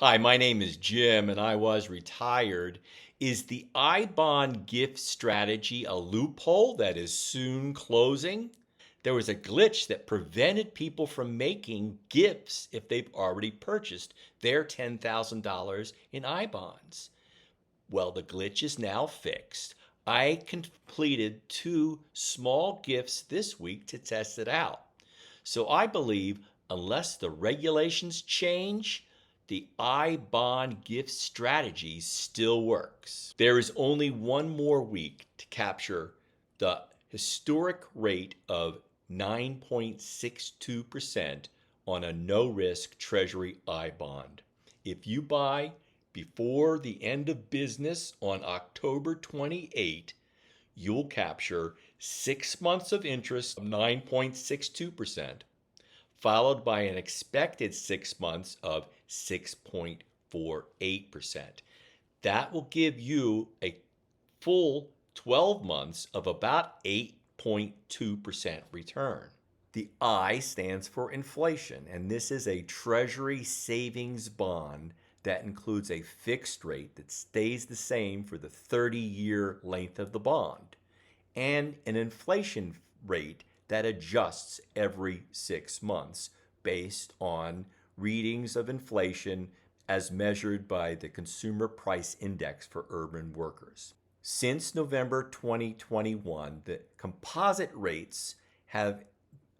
Hi, my name is Jim and I was retired. Is the I bond gift strategy a loophole that is soon closing? There was a glitch that prevented people from making gifts if they've already purchased their $10,000 in I bonds. Well, the glitch is now fixed. I completed two small gifts this week to test it out. So I believe unless the regulations change, the I bond gift strategy still works. There is only one more week to capture the historic rate of 9.62% on a no risk Treasury I bond. If you buy before the end of business on October 28, you'll capture 6 months of interest of 9.62%, followed by an expected 6 months of 6.48%. That will give you a full 12 months of about 8.2% return. The I stands for inflation, and this is a Treasury savings bond that includes a fixed rate that stays the same for the 30-year length of the bond and an inflation rate that adjusts every 6 months based on readings of inflation as measured by the Consumer Price Index for urban workers. Since November 2021, the composite rates have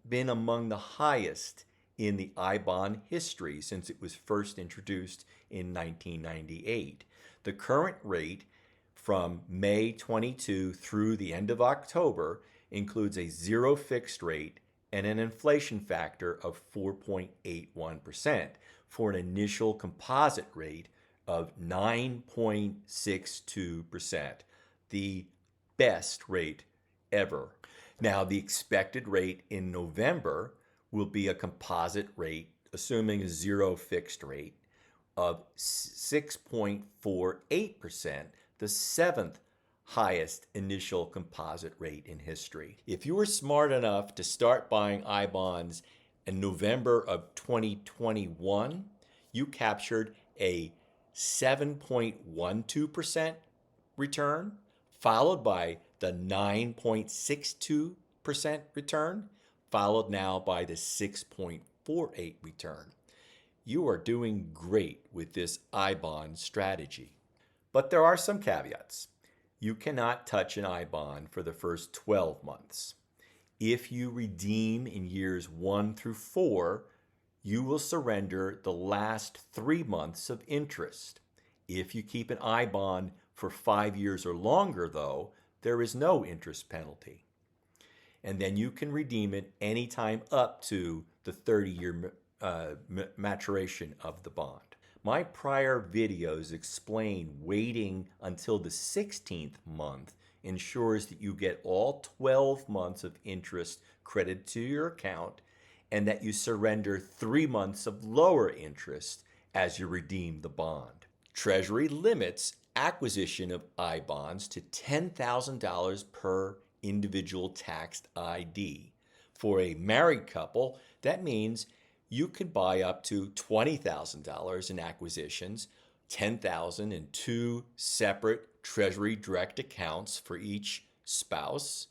been among the highest in the I bond history since it was first introduced in 1998. The current rate from May 22 through the end of October includes a zero fixed rate and an inflation factor of 4.81% for an initial composite rate of 9.62%, the best rate ever. Now, the expected rate in November will be a composite rate, assuming a zero fixed rate, of 6.48%, the seventh highest initial composite rate in history. If you were smart enough to start buying I bonds in November of 2021, you captured a 7.12% return, followed by the 9.62% return, followed now by the 6.48 return. You are doing great with this I bond strategy. But there are some caveats. You cannot touch an I bond for the first 12 months. If you redeem in years 1 through 4, you will surrender the last 3 months of interest. If you keep an I bond for 5 years or longer, though, there is no interest penalty. And then you can redeem it anytime up to the 30-year maturation of the bond. My prior videos explain waiting until the 16th month ensures that you get all 12 months of interest credited to your account and that you surrender 3 months of lower interest as you redeem the bond. Treasury limits acquisition of I bonds to $10,000 per individual taxed ID. For a married couple, that means you could buy up to $20,000 in acquisitions, $10,000 in 2 separate Treasury direct accounts for each spouse.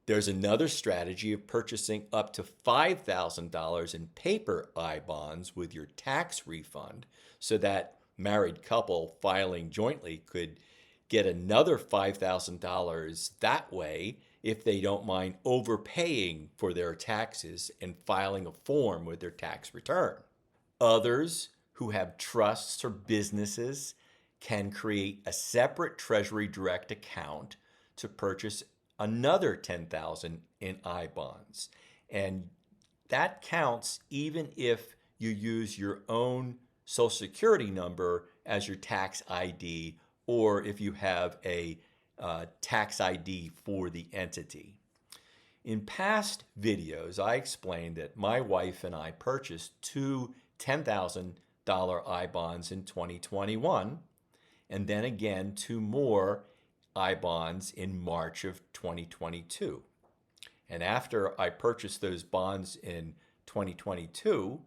There's another strategy of purchasing up to $5,000 in paper I bonds with your tax refund so that married couple filing jointly could get another $5,000 that way if they don't mind overpaying for their taxes and filing a form with their tax return. Others who have trusts or businesses can create a separate Treasury Direct account to purchase another $10,000 in I bonds. And that counts even if you use your own Social Security number as your tax ID or if you have a tax ID for the entity. In past videos, I explained that my wife and I purchased 2 $10,000 I bonds in 2021, and then again 2 more I bonds in March of 2022. And after I purchased those bonds in 2022,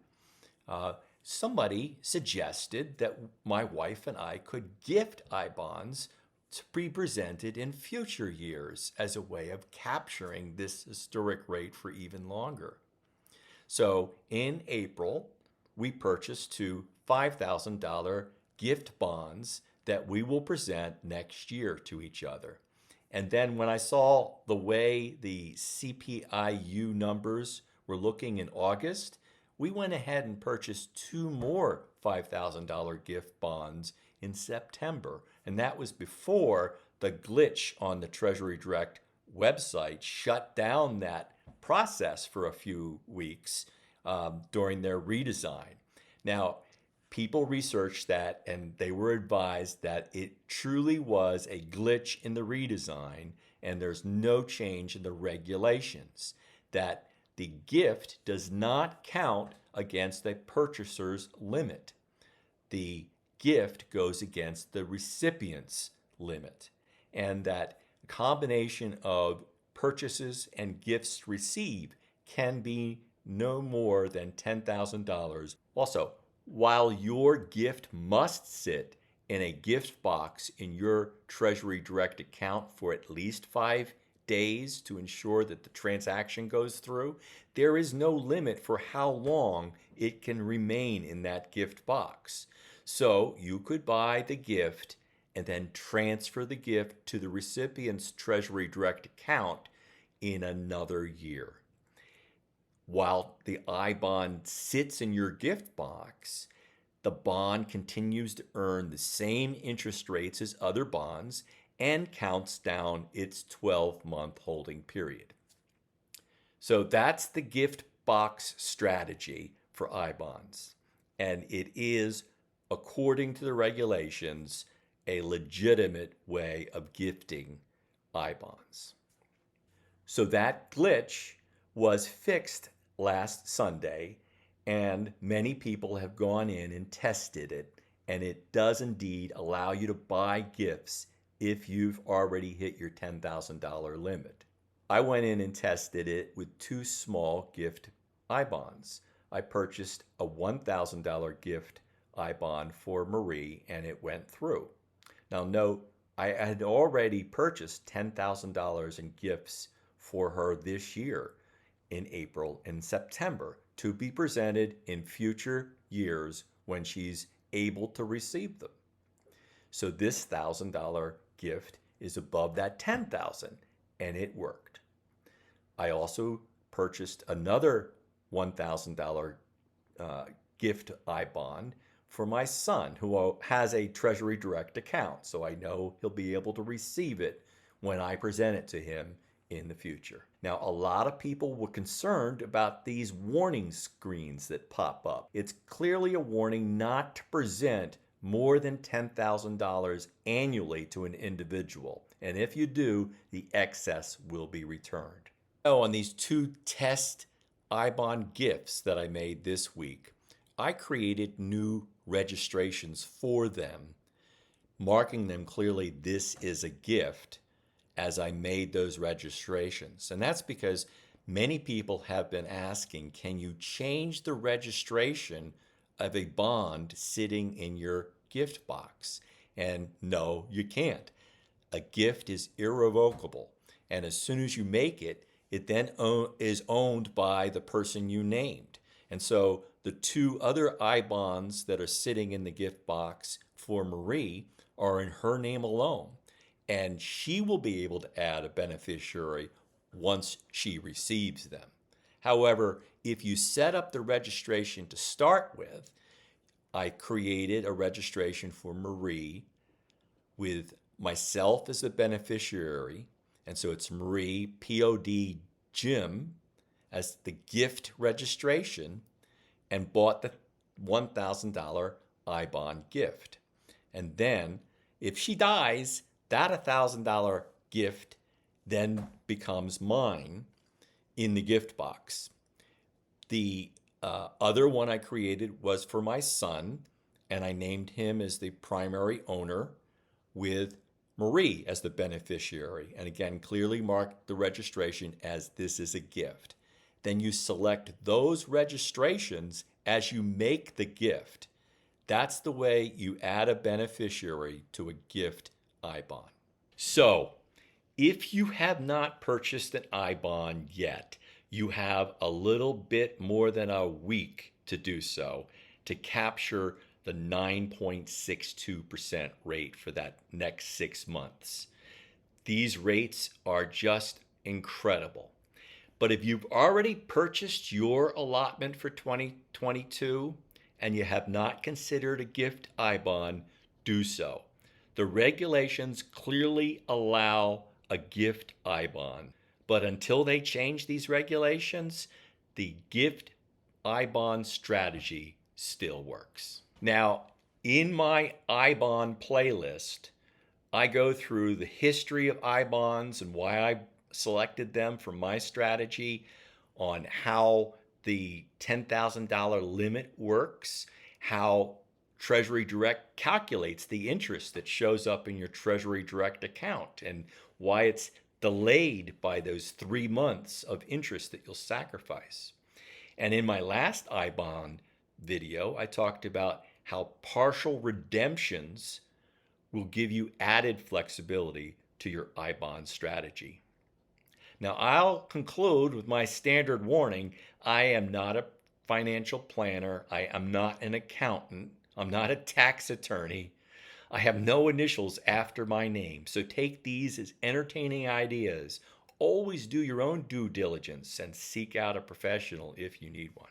Somebody suggested that my wife and I could gift I bonds to be presented in future years as a way of capturing this historic rate for even longer. So in April, we purchased two $5,000 gift bonds that we will present next year to each other. And then when I saw the way the CPIU numbers were looking in August, we went ahead and purchased two more $5,000 gift bonds in September. And that was before the glitch on the Treasury Direct website shut down that process for a few weeks during their redesign. Now, people researched that and they were advised that it truly was a glitch in the redesign and there's no change in the regulations. That the gift does not count against the purchaser's limit. The gift goes against the recipient's limit. And that combination of purchases and gifts received can be no more than $10,000. Also, while your gift must sit in a gift box in your Treasury Direct account for at least 5 days to ensure that the transaction goes through, there is no limit for how long it can remain in that gift box. So you could buy the gift and then transfer the gift to the recipient's Treasury Direct account in another year. While the I bond sits in your gift box, the bond continues to earn the same interest rates as other bonds and counts down its 12-month holding period. So that's the gift box strategy for I bonds. And it is, according to the regulations, a legitimate way of gifting I bonds. So that glitch was fixed last Sunday, and many people have gone in and tested it, and it does indeed allow you to buy gifts if you've already hit your $10,000 limit. I went in and tested it with two small gift I bonds. I purchased a $1,000 gift I bond for Marie, and it went through. Now, note, I had already purchased $10,000 in gifts for her this year in April and September to be presented in future years when she's able to receive them. So this $1,000 gift is above that $10,000, and it worked. I also purchased another $1,000 gift I bond for my son, who has a Treasury Direct account, so I know he'll be able to receive it when I present it to him in the future. Now, a lot of people were concerned about these warning screens that pop up. It's clearly a warning not to present more than $10,000 annually to an individual. And if you do, the excess will be returned. Oh, on these two test I bond gifts that I made this week, I created new registrations for them, marking them clearly this is a gift as I made those registrations. And that's because many people have been asking, can you change the registration of a bond sitting in your gift box? And no, you can't. A gift is irrevocable. And as soon as you make it, it then is owned by the person you named. And so the two other I bonds that are sitting in the gift box for Marie are in her name alone. And she will be able to add a beneficiary once she receives them. However, if you set up the registration to start with, I created a registration for Marie with myself as the beneficiary. And so it's Marie POD Jim as the gift registration, and bought the $1,000 I bond gift. And then if she dies, that $1,000 gift then becomes mine in the gift box. The other one I created was for my son, and I named him as the primary owner with Marie as the beneficiary. And again, clearly marked the registration as this is a gift. then you select those registrations as you make the gift. That's the way you add a beneficiary to a gift IBAN. So, if you have not purchased an IBAN yet, you have a little bit more than a week to do so to capture the 9.62% rate for that next 6 months. These rates are just incredible. But if you've already purchased your allotment for 2022 and you have not considered a gift IBAN, do so. The regulations clearly allow a gift IBAN, but until they change these regulations, the gift IBAN strategy still works. Now, in my IBAN playlist, I go through the history of IBANs and why I selected them for my strategy, on how the $10,000 limit works, how Treasury Direct calculates the interest that shows up in your Treasury Direct account, and why it's delayed by those 3 months of interest that you'll sacrifice. And in my last IBAN video, I talked about how partial redemptions will give you added flexibility to your IBAN strategy. Now, I'll conclude with my standard warning. I am not a financial planner. I am not an accountant. I'm not a tax attorney. I have no initials after my name. So take these as entertaining ideas. Always do your own due diligence and seek out a professional if you need one.